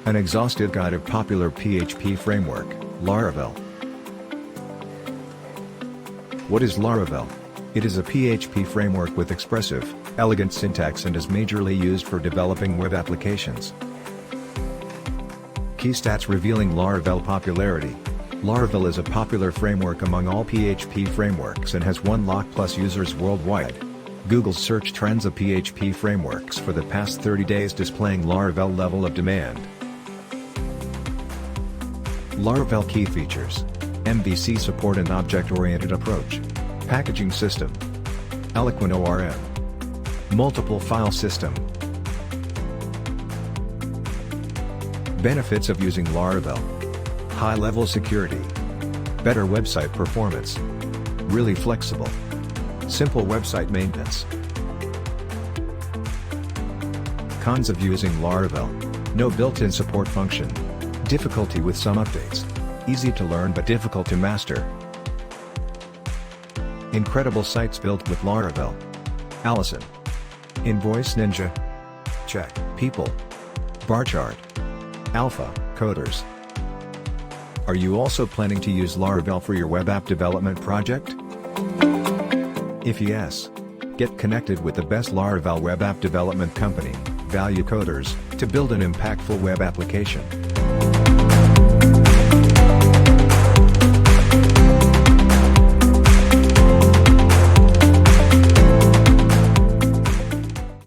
An exhaustive guide of popular PHP framework, Laravel. What is Laravel? It is a PHP framework with expressive, elegant syntax and is majorly used for developing web applications. Key stats revealing Laravel popularity. Laravel is a popular framework among all PHP frameworks and has 1 lakh plus users worldwide. Google's search trends of PHP frameworks for the past 30 days displaying Laravel level of demand. Laravel key features: MVC support and object-oriented approach. Packaging system. Eloquent ORM. Multiple file system. Benefits of using Laravel: high-level security, better website performance, really flexible, simple website maintenance. Cons of using Laravel: no built-in support function, difficulty with some updates, easy to learn but difficult to master. Incredible sites built with Laravel. Allison. Invoice Ninja. Check. People. Barchart. Alpha Coders. Are you also planning to use Laravel for your web app development project? If yes, get connected with the best Laravel web app development company, ValueCoders, to build an impactful web application.